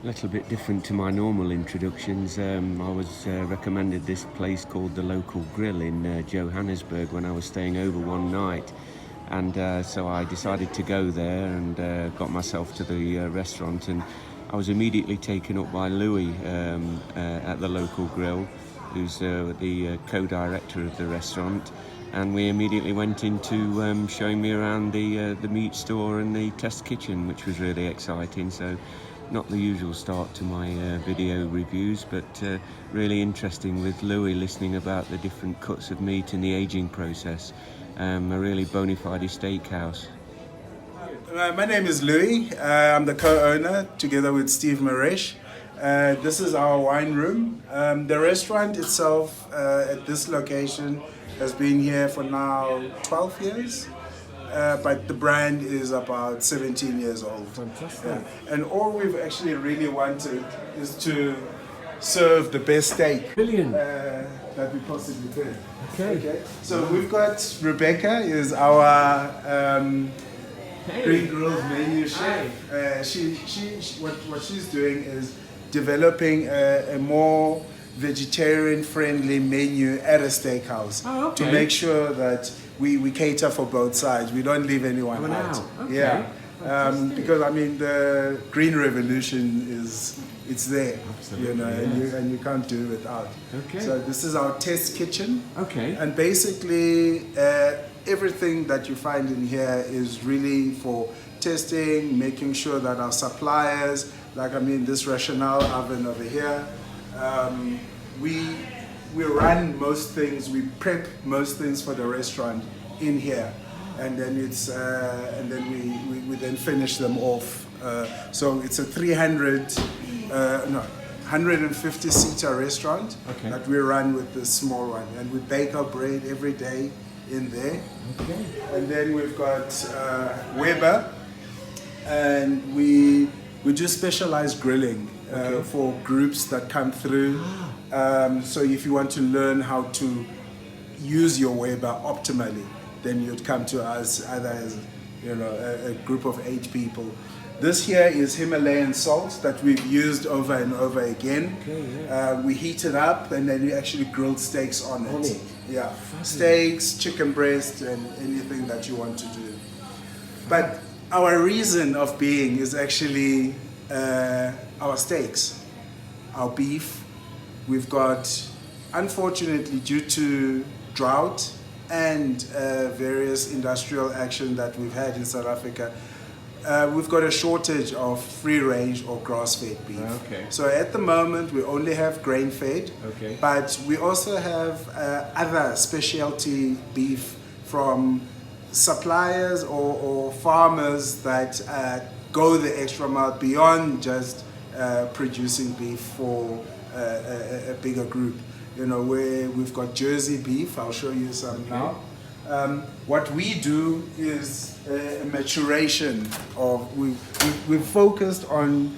A little bit different to my normal introductions. I was recommended this place called the Local Grill in Johannesburg when I was staying over one night, and so I decided to go there and got myself to the restaurant, and I was immediately taken up by Louis at the Local Grill, who's the co-director of the restaurant, and we immediately went into showing me around the meat store and the test kitchen, which was really exciting. So not the usual start to my video reviews, but really interesting with Louis listening about the different cuts of meat and the aging process. A really bona fide steakhouse. My name is Louis. I'm the co-owner together with Steve Maresh. This is our wine room. The restaurant itself at this location has been here for now 12 years. But the brand is about 17 years old. Fantastic. Yeah. And all we've actually really wanted is to serve the best steak Brilliant. that we possibly could. Okay. So we've got Rebecca, is our Green Grill's menu chef. What she's doing is developing a more vegetarian-friendly menu at a steakhouse to make sure that we cater for both sides. We don't leave anyone out. Okay. Yeah, because I mean the green revolution it's there, Absolutely, you know, yes. and you can't do it without. Okay. So this is our test kitchen. Okay. And basically everything that you find in here is really for testing, making sure that our suppliers, like I mean this rationale oven over here, we run most things, we prep most things for the restaurant in here, and then it's and then we then finish them off. So it's a 150 seater restaurant that we run with this small one, and we bake our bread every day in there. Okay. And then we've got Weber, and we do specialized grilling for groups that come through. So if you want to learn how to use your Weber optimally, then you'd come to us either as a group of 8 people. This here is Himalayan salt that we've used over and over again. Okay, yeah. We heat it up and then we actually grilled steaks on it. Yeah, steaks, chicken breast, and anything that you want to do. But our reason of being is actually our steaks, our beef. We've got, unfortunately, due to drought and various industrial action that we've had in South Africa, we've got a shortage of free-range or grass-fed beef. Okay. So at the moment, we only have grain-fed, but we also have other specialty beef from suppliers or farmers that go the extra mile beyond just producing beef for a bigger group. You know, where we've got Jersey beef. I'll show you some now. What we do is a maturation of, we've focused on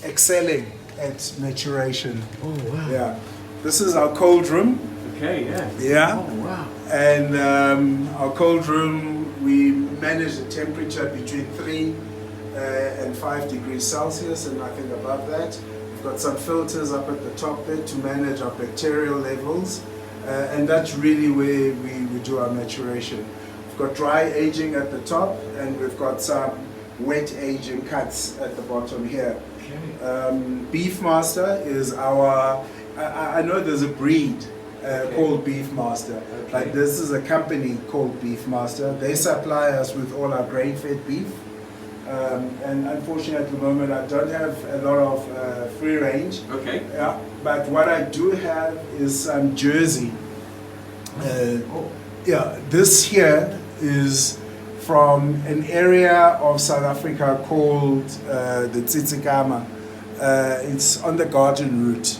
excelling at maturation. Oh wow. Yeah. This is our cold room. Okay, yeah. Yeah. Oh wow. And our cold room, we manage the temperature between 3 and 5 degrees Celsius, and I think above that. We've got some filters up at the top there to manage our bacterial levels, and that's really where we do our maturation. We've got dry aging at the top, and we've got some wet aging cuts at the bottom here. Beef Master is our, I know there's a breed called Beef Master, but this is a company called Beef Master. They supply us with all our grain-fed beef. And unfortunately at the moment I don't have a lot of free range. Okay. Yeah, but what I do have is some Jersey. Yeah, this here is from an area of South Africa called the Tsitsikama. It's on the Garden Route.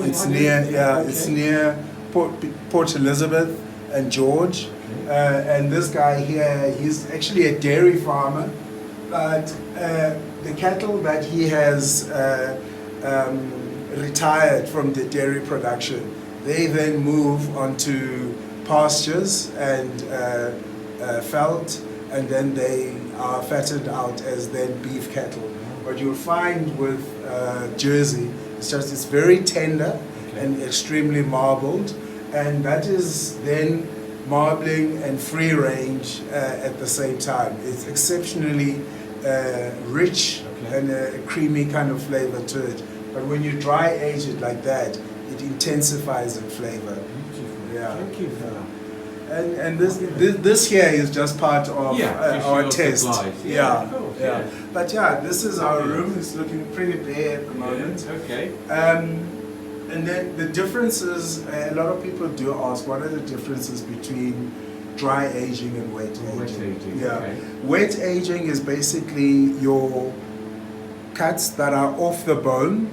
It's near Port Elizabeth and George. And this guy here, he's actually a dairy farmer. But the cattle that he has retired from the dairy production, they then move onto pastures and felt, and then they are fattened out as then beef cattle. What you'll find with Jersey is just it's very tender and extremely marbled, and that is then marbling and free range at the same time. It's exceptionally rich and a creamy kind of flavor to it. But when you dry age it like that, it intensifies in flavor. Beautiful. Yeah. Thank you for that. And this here is just part of our your test. supplies. Yeah, Of course, yeah. But yeah, this is our room. It's looking pretty bare at the moment. Okay. And then the differences, a lot of people do ask, what are the differences between dry aging and wet aging? Wet aging, Yeah. okay. Wet aging is basically your cuts that are off the bone,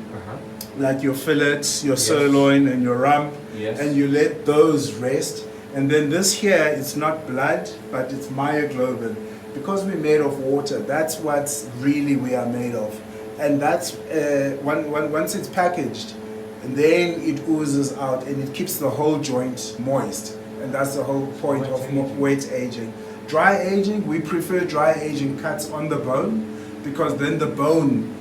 like your fillets, your sirloin and your rump, Yes. and you let those rest. And then this here, it's not blood, but it's myoglobin. Because we're made of water, that's what's really we are made of. And that's, once it's packaged, and then it oozes out and it keeps the whole joint moist. And that's the whole point of wet aging. Dry aging, we prefer dry aging cuts on the bone, because then the bone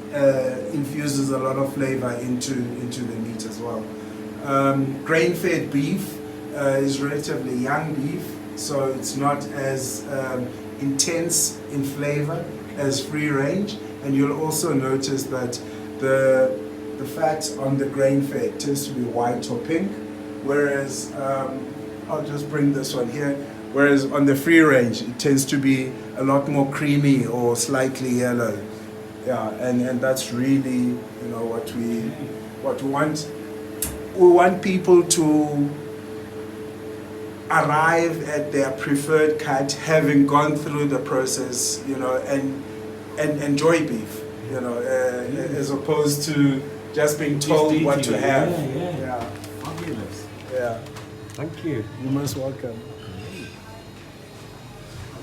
infuses a lot of flavor into the meat as well. Grain-fed beef is relatively young beef, so it's not as intense in flavor as free range. And you'll also notice that the fat on the grain-fed tends to be white or pink, whereas I'll just bring this one here. Whereas on the free range, it tends to be a lot more creamy or slightly yellow. Yeah, and that's really, you know, what we want. We want people to arrive at their preferred cut, having gone through the process, you know, and enjoy beef, you know, as opposed to just being told what to have. Yeah. Fabulous. Yeah. Thank you. You're most welcome.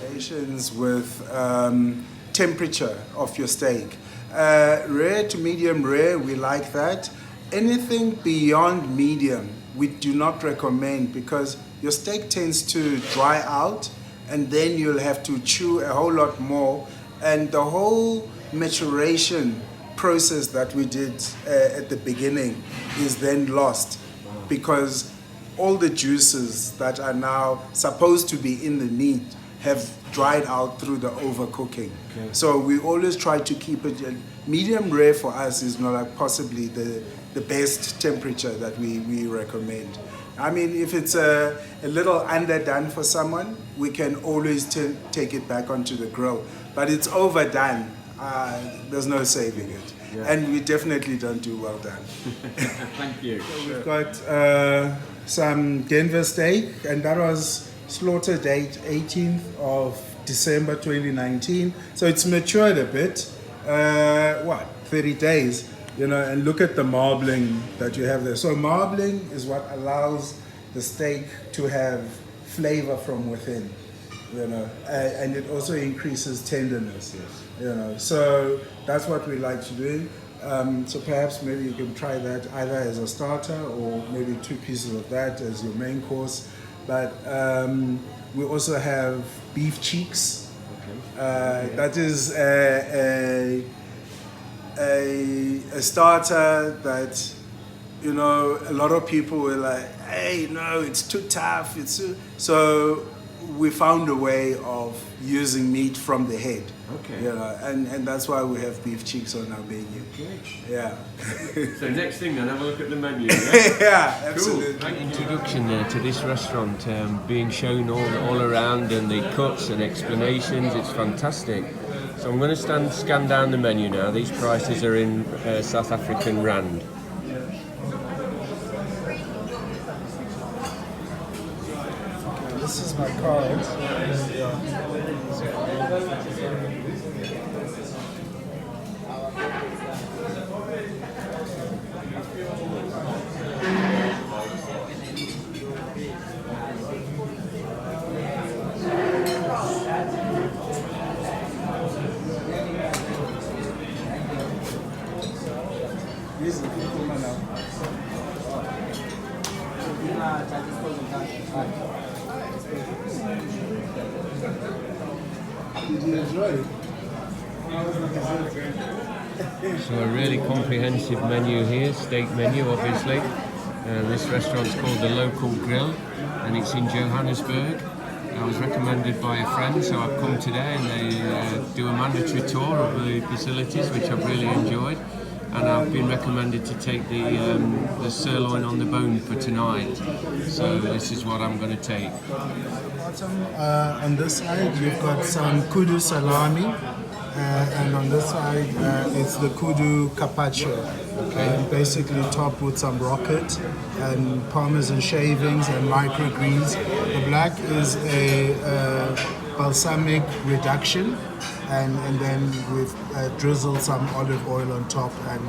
Relations with temperature of your steak. Rare to medium rare, we like that. Anything beyond medium, we do not recommend, because your steak tends to dry out and then you'll have to chew a whole lot more, and the whole maturation process that we did at the beginning is then lost, because all the juices that are now supposed to be in the meat have dried out through the overcooking. Okay. So we always try to keep it medium rare. For us is not like possibly the best temperature that we recommend. I mean, if it's a little underdone for someone, we can always take it back onto the grill. But it's overdone, there's no saving it. Yeah. And we definitely don't do well done. Thank you. So we've got some Denver steak, and that was slaughter date 18th of December 2019. So it's matured a bit, 30 days, you know, and look at the marbling that you have there. So marbling is what allows the steak to have flavor from within, you know, and it also increases tenderness, you know. So that's what we like to do. So perhaps maybe you can try that either as a starter or maybe 2 pieces of that as your main course. But we also have beef cheeks. Okay. That is a starter that, you know, a lot of people were like, hey, no, it's too tough. So we found a way of using meat from the head. Okay. You know, and that's why we have beef cheeks on our menu. Okay. Yeah. So next thing then, have a look at the menu. Yeah, absolutely. Cool. Introduction to this restaurant, being shown all around, and the cuts and explanations, it's fantastic. So I'm going to scan down the menu now. These prices are in South African Rand. Okay, this is my card. Did you enjoy it? So a really comprehensive menu here, steak menu obviously. This restaurant's called the Local Grill and it's in Johannesburg. I was recommended by a friend, so I've come today and they do a mandatory tour of the facilities, which I've really enjoyed. And I've been recommended to take the sirloin on the bone for tonight. So this is what I'm going to take. On this side, you've got some kudu salami, and on this side, it's the kudu carpaccio. Okay. Basically topped with some rocket and parmesan shavings and microgreens. The black is a balsamic reduction. And then we've drizzled some olive oil on top, and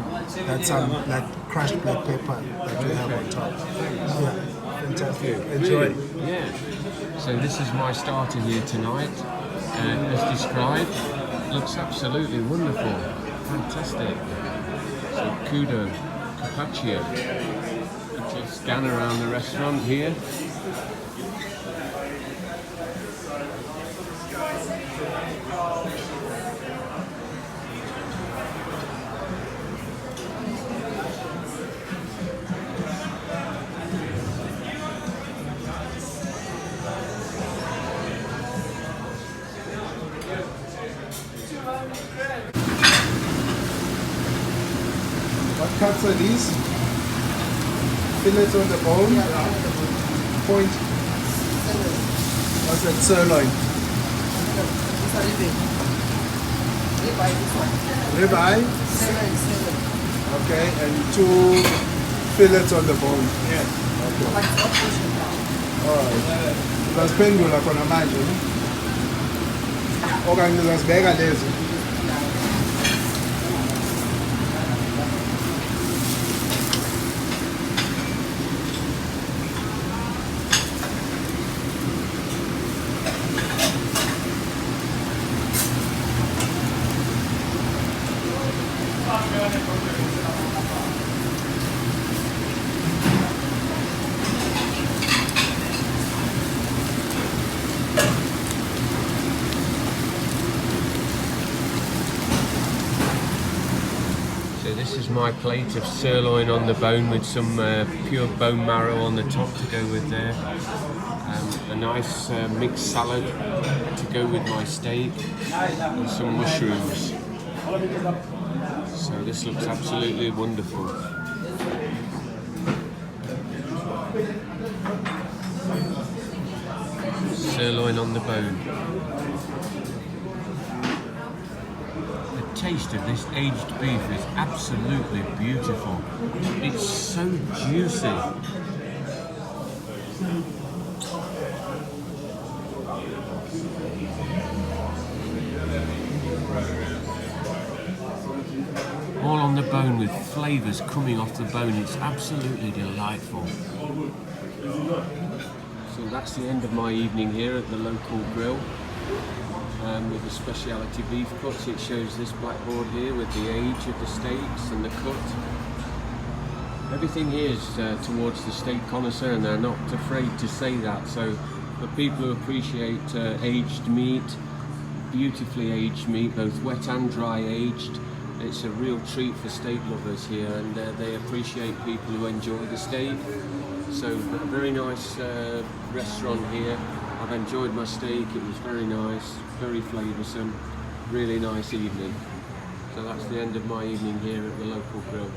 that's some like crushed black pepper that we have on top. Yeah, fantastic. Enjoy. Really? Yeah. So this is my starter here tonight, as described. Looks absolutely wonderful. Fantastic. So kudu carpaccio. Just scan around the restaurant here. What cuts are these? Fillets on the bone? Point? What's that? Sirloin? Ribeye? Okay, and 2 fillets on the bone. Yes. Okay. Alright. Uzaziphendula khona manje, ne? Okanye uzazibeka lezi? So this is my plate of sirloin on the bone with some pure bone marrow on the top to go with there. A nice mixed salad to go with my steak and some mushrooms. So this looks absolutely wonderful. Sirloin on the bone. The taste of this aged beef is absolutely beautiful. It's so juicy. All on the bone with flavours coming off the bone. It's absolutely delightful. So that's the end of my evening here at the Local Grill with the speciality beef cuts. It shows this blackboard here with the age of the steaks and the cut. Everything here is towards the steak connoisseur, and they're not afraid to say that. So for people who appreciate aged meat, beautifully aged meat, both wet and dry aged, it's a real treat for steak lovers here, and they appreciate people who enjoy the steak. So a very nice restaurant here. I've enjoyed my steak, it was very nice, very flavoursome, really nice evening. So that's the end of my evening here at the Local Grill.